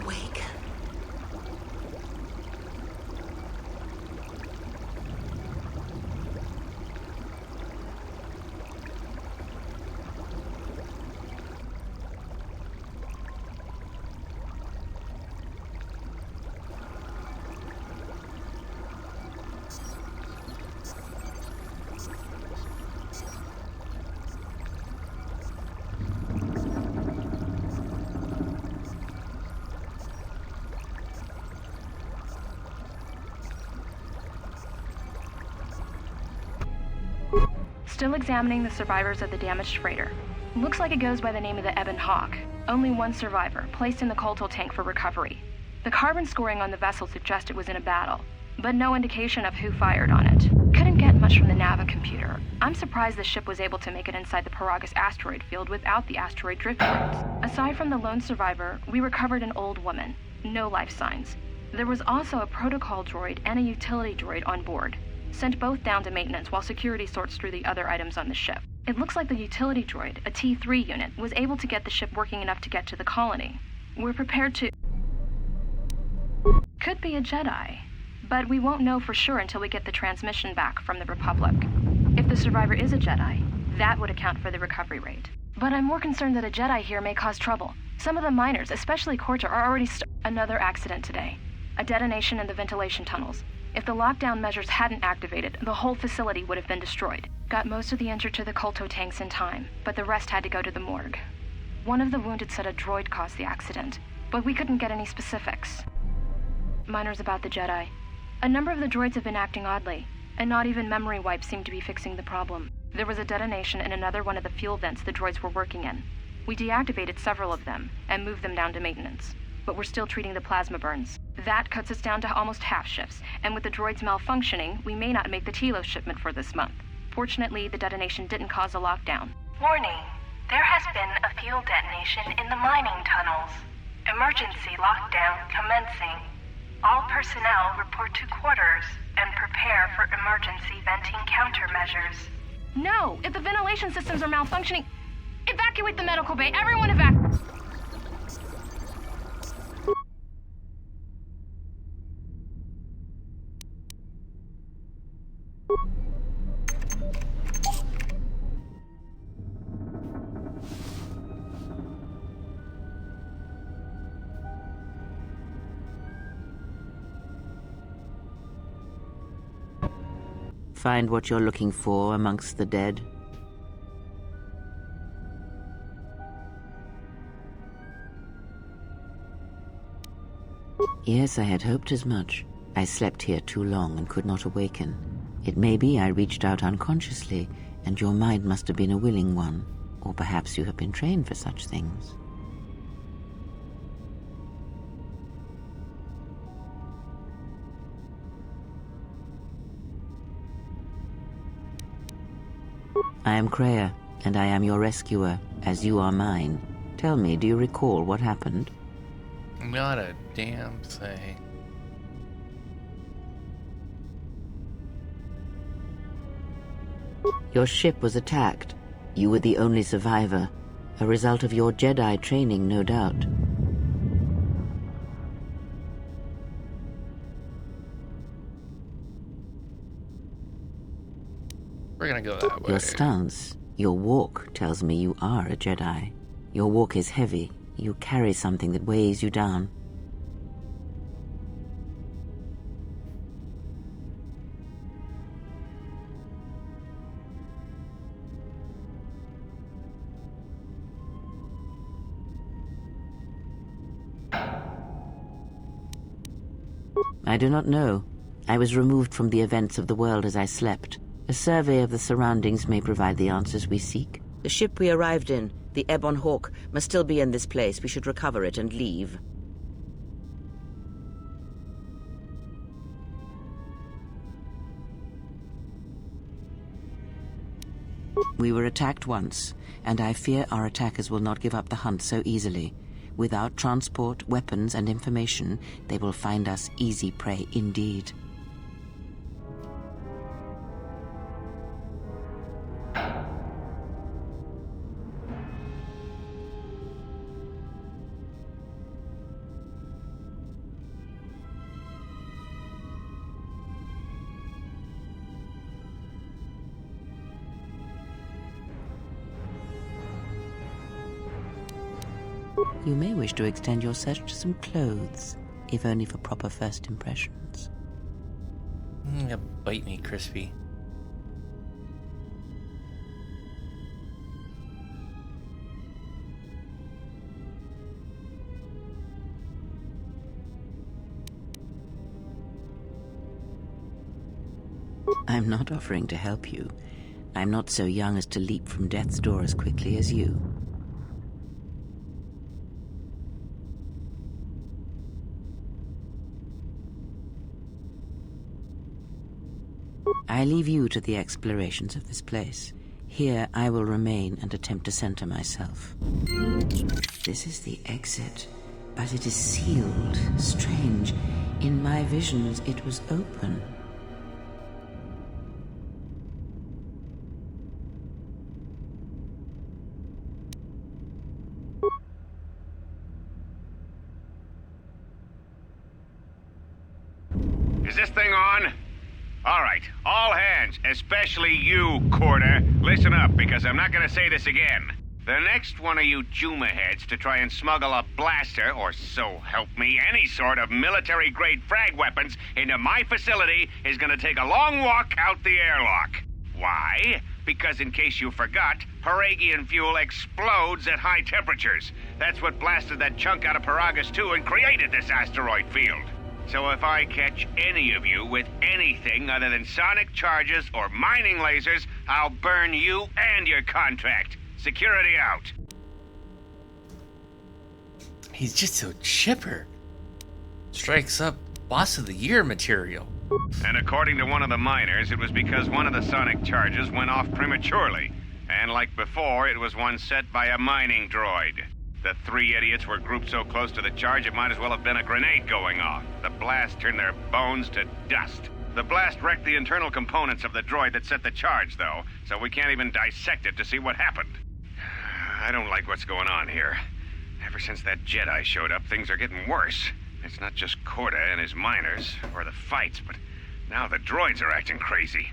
awake? Still examining the survivors of the damaged freighter. Looks like it goes by the name of the Ebon Hawk. Only one survivor, placed in the Kotor tank for recovery. The carbon scoring on the vessel suggests it was in a battle, but no indication of who fired on it. Couldn't get much from the Nava computer. I'm surprised the ship was able to make it inside the Paragus asteroid field without the asteroid drift points. Aside from the lone survivor, we recovered an old woman. No life signs. There was also a protocol droid and a utility droid on board. Sent both down to maintenance while security sorts through the other items on the ship. It looks like the utility droid, a T3 unit, was able to get the ship working enough to get to the colony. We're prepared to... Could be a Jedi, but we won't know for sure until we get the transmission back from the Republic. If the survivor is a Jedi, that would account for the recovery rate. But I'm more concerned that a Jedi here may cause trouble. Some of the miners, especially Kotor, are already Another accident today. A detonation in the ventilation tunnels. If the lockdown measures hadn't activated, the whole facility would have been destroyed. Got most of the injured to the Kotor tanks in time, but the rest had to go to the morgue. One of the wounded said a droid caused the accident, but we couldn't get any specifics. Minors about the Jedi. A number of the droids have been acting oddly, and not even memory wipes seem to be fixing the problem. There was a detonation in another one of the fuel vents the droids were working in. We deactivated several of them and moved them down to maintenance, but we're still treating the plasma burns. That cuts us down to almost half shifts, and with the droids malfunctioning, we may not make the Telos shipment for this month. Fortunately, the detonation didn't cause a lockdown. Warning. There has been a fuel detonation in the mining tunnels. Emergency lockdown commencing. All personnel report to quarters and prepare for emergency venting countermeasures. No! If the ventilation systems are malfunctioning, evacuate the medical bay! Everyone evacuate! Find what you're looking for amongst the dead? Yes, I had hoped as much. I slept here too long and could not awaken. It may be I reached out unconsciously, and your mind must have been a willing one. Or perhaps you have been trained for such things. I am Kreia, and I am your rescuer, as you are mine. Tell me, do you recall what happened? Not a damn thing. Your ship was attacked. You were the only survivor, a result of your Jedi training, no doubt. We're gonna go that way. Your stance, your walk tells me you are a Jedi. Your walk is heavy. You carry something that weighs you down. I do not know. I was removed from the events of the world as I slept. A survey of the surroundings may provide the answers we seek. The ship we arrived in, the Ebon Hawk, must still be in this place. We should recover it and leave. We were attacked once, and I fear our attackers will not give up the hunt so easily. Without transport, weapons, and information, they will find us easy prey indeed. You may wish to extend your search to some clothes, if only for proper first impressions. Bite me, Crispy. I'm not offering to help you. I'm not so young as to leap from death's door as quickly as you. I leave you to the explorations of this place. Here I will remain and attempt to center myself. This is the exit, but it is sealed. Strange. In my visions, it was open. Is this thing on? All right, all hands, especially you, Kotor, listen up, because I'm not gonna say this again. The next one of you Juma heads to try and smuggle a blaster, or so help me, any sort of military-grade frag weapons into my facility is gonna take a long walk out the airlock. Why? Because in case you forgot, Paragian fuel explodes at high temperatures. That's what blasted that chunk out of Paragus 2 and created this asteroid field. So if I catch any of you with anything other than sonic charges or mining lasers, I'll burn you and your contract. Security out. He's just so chipper. Strikes up boss of the year material. And according to one of the miners, it was because one of the sonic charges went off prematurely. And like before, it was one set by a mining droid. The three idiots were grouped so close to the charge it might as well have been a grenade going off. The blast turned their bones to dust. The blast wrecked the internal components of the droid that set the charge, though, so we can't even dissect it to see what happened. I don't like what's going on here. Ever since that Jedi showed up, things are getting worse. It's not just Kotor and his miners, or the fights, but now the droids are acting crazy.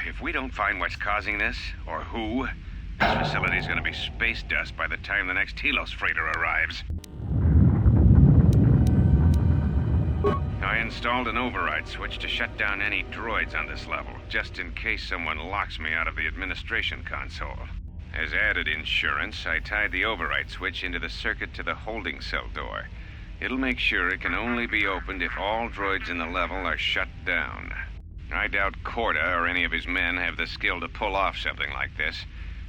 If we don't find what's causing this, or who, this facility's gonna be space dust by the time the next Telos freighter arrives. I installed an override switch to shut down any droids on this level, just in case someone locks me out of the administration console. As added insurance, I tied the override switch into the circuit to the holding cell door. It'll make sure it can only be opened if all droids in the level are shut down. I doubt Kotor or any of his men have the skill to pull off something like this,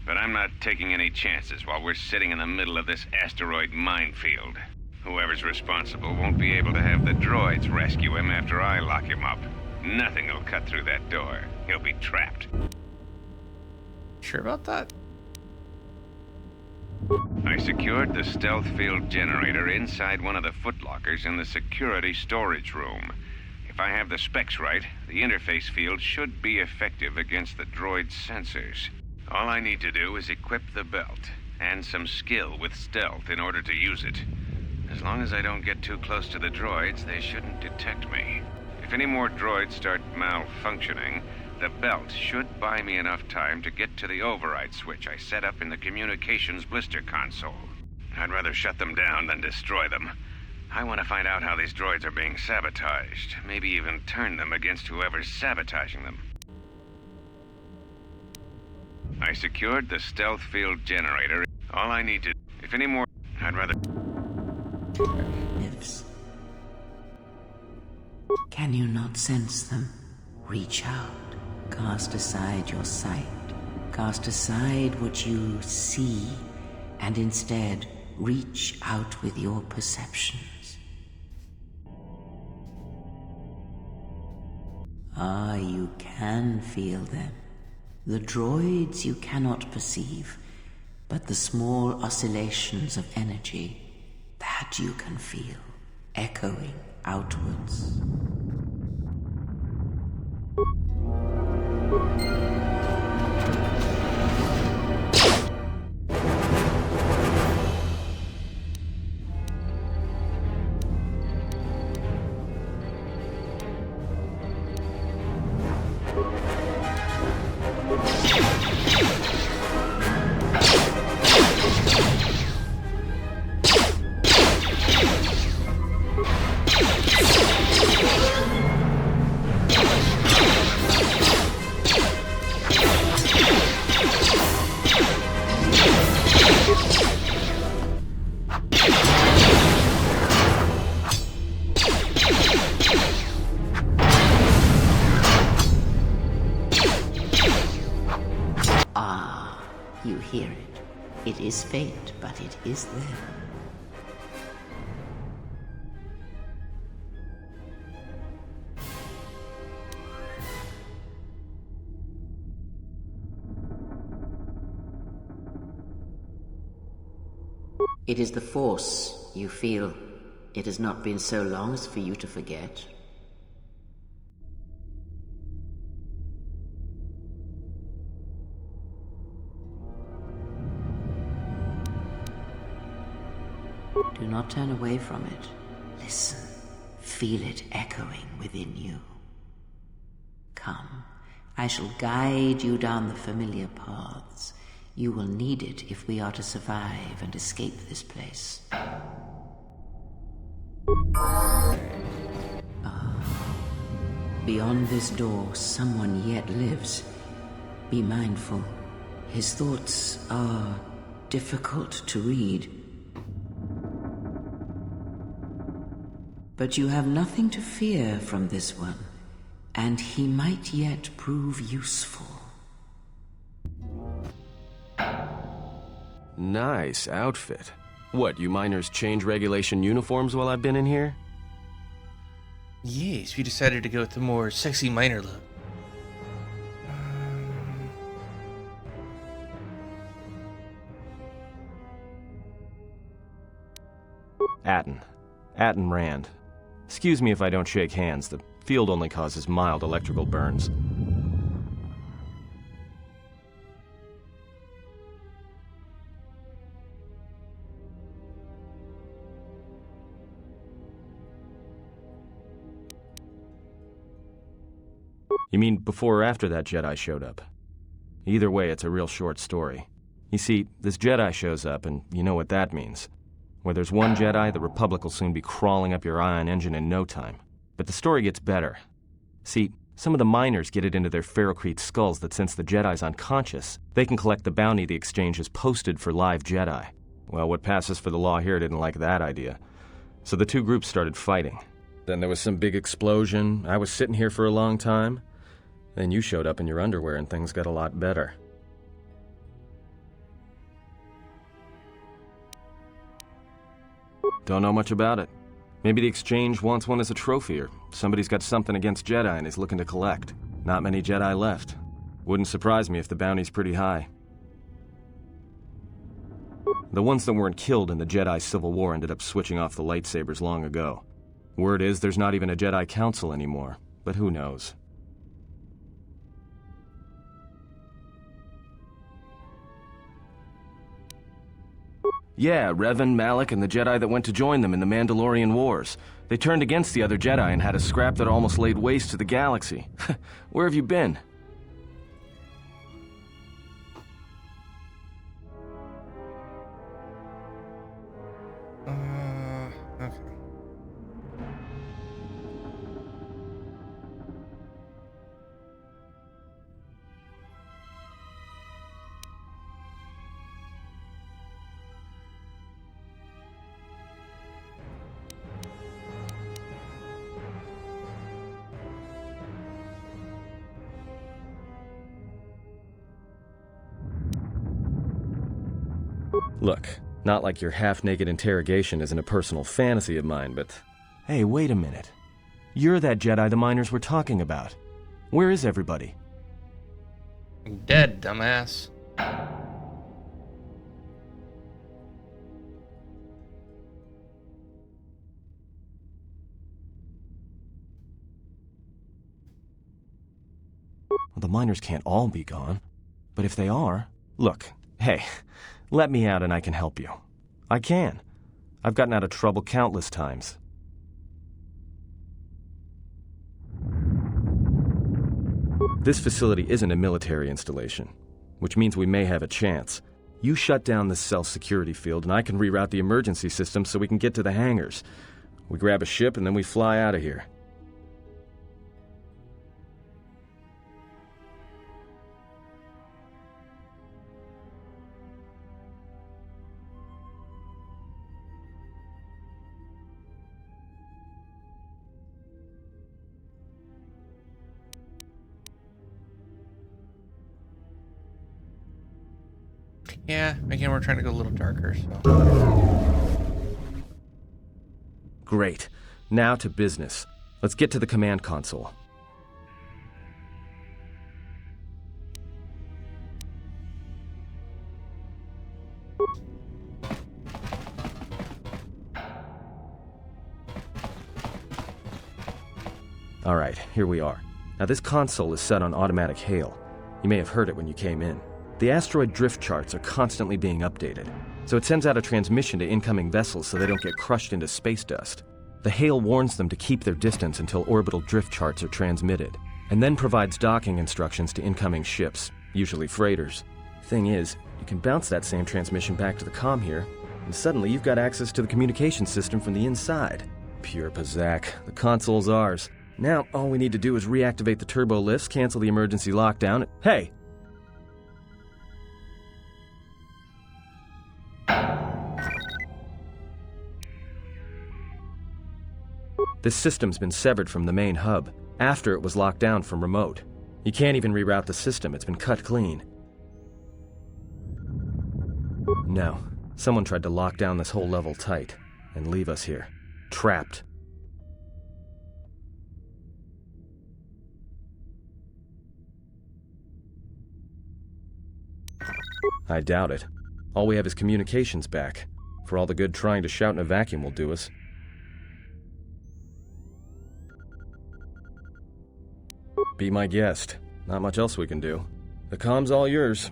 but I'm not taking any chances while we're sitting in the middle of this asteroid minefield. Whoever's responsible won't be able to have the droids rescue him after I lock him up. Nothing will cut through that door. He'll be trapped. Sure about that? I secured the stealth field generator inside one of the footlockers in the security storage room. If I have the specs right, the interface field should be effective against the droid's sensors. All I need to do is equip the belt, and some skill with stealth in order to use it. As long as I don't get too close to the droids, they shouldn't detect me. If any more droids start malfunctioning, the belt should buy me enough time to get to the override switch I set up in the communications blister console. I'd rather shut them down than destroy them. I want to find out how these droids are being sabotaged, maybe even turn them against whoever's sabotaging them. I secured the stealth field generator. All I need to... If any more... I'd rather... Lives. Can you not sense them? Reach out. Cast aside your sight. Cast aside what you see, and instead reach out with your perceptions. Ah, you can feel them. The droids you cannot perceive, but the small oscillations of energy, that you can feel, echoing outwards. It is faint, but it is there. It is the Force, you feel. It has not been so long as for you to forget. Do not turn away from it. Listen. Feel it echoing within you. Come. I shall guide you down the familiar paths. You will need it if we are to survive and escape this place. Beyond this door, someone yet lives. Be mindful. His thoughts are difficult to read. But you have nothing to fear from this one, and he might yet prove useful. Nice outfit. What, you miners change regulation uniforms while I've been in here? Yes, we decided to go with the more sexy miner look. Atten Rand. Excuse me if I don't shake hands. The field only causes mild electrical burns. You mean before or after that Jedi showed up? Either way, it's a real short story. You see, this Jedi shows up, and you know what that means. Where there's one Jedi, the Republic will soon be crawling up your ion engine in no time. But the story gets better. See, some of the miners get it into their ferrocrete skulls that since the Jedi's unconscious, they can collect the bounty the exchange has posted for live Jedi. Well, what passes for the law here didn't like that idea. So the two groups started fighting. Then there was some big explosion. I was sitting here for a long time. Then you showed up in your underwear and things got a lot better. Don't know much about it. Maybe the exchange wants one as a trophy, or somebody's got something against Jedi and is looking to collect. Not many Jedi left. Wouldn't surprise me if the bounty's pretty high. The ones that weren't killed in the Jedi Civil War ended up switching off the lightsabers long ago. Word is there's not even a Jedi Council anymore, but who knows? Yeah, Revan, Malak, and the Jedi that went to join them in the Mandalorian Wars. They turned against the other Jedi and had a scrap that almost laid waste to the galaxy. Where have you been? Okay. Look, not like your half-naked interrogation isn't a personal fantasy of mine, but... Hey, wait a minute. You're that Jedi the miners were talking about. Where is everybody? Dead, dumbass. Well, the miners can't all be gone. But if they are... Look, hey, let me out and I can help you. I can. I've gotten out of trouble countless times. This facility isn't a military installation, which means we may have a chance. You shut down this cell security field and I can reroute the emergency system so we can get to the hangars. We grab a ship and then we fly out of here. Yeah, again, we're trying to go a little darker, so... Great. Now to business. Let's get to the command console. Alright, here we are. Now this console is set on automatic hail. You may have heard it when you came in. The asteroid drift charts are constantly being updated, so it sends out a transmission to incoming vessels so they don't get crushed into space dust. The hail warns them to keep their distance until orbital drift charts are transmitted, and then provides docking instructions to incoming ships, usually freighters. Thing is, you can bounce that same transmission back to the comm here, and suddenly you've got access to the communication system from the inside. Pure pizzazz. The console's ours. Now, all we need to do is reactivate the turbo lifts, cancel the emergency lockdown. Hey! This system's been severed from the main hub, after it was locked down from remote. You can't even reroute the system, it's been cut clean. No, someone tried to lock down this whole level tight, and leave us here, trapped. I doubt it. All we have is communications back. For all the good trying to shout in a vacuum will do us. Be my guest. Not much else we can do. The comm's all yours.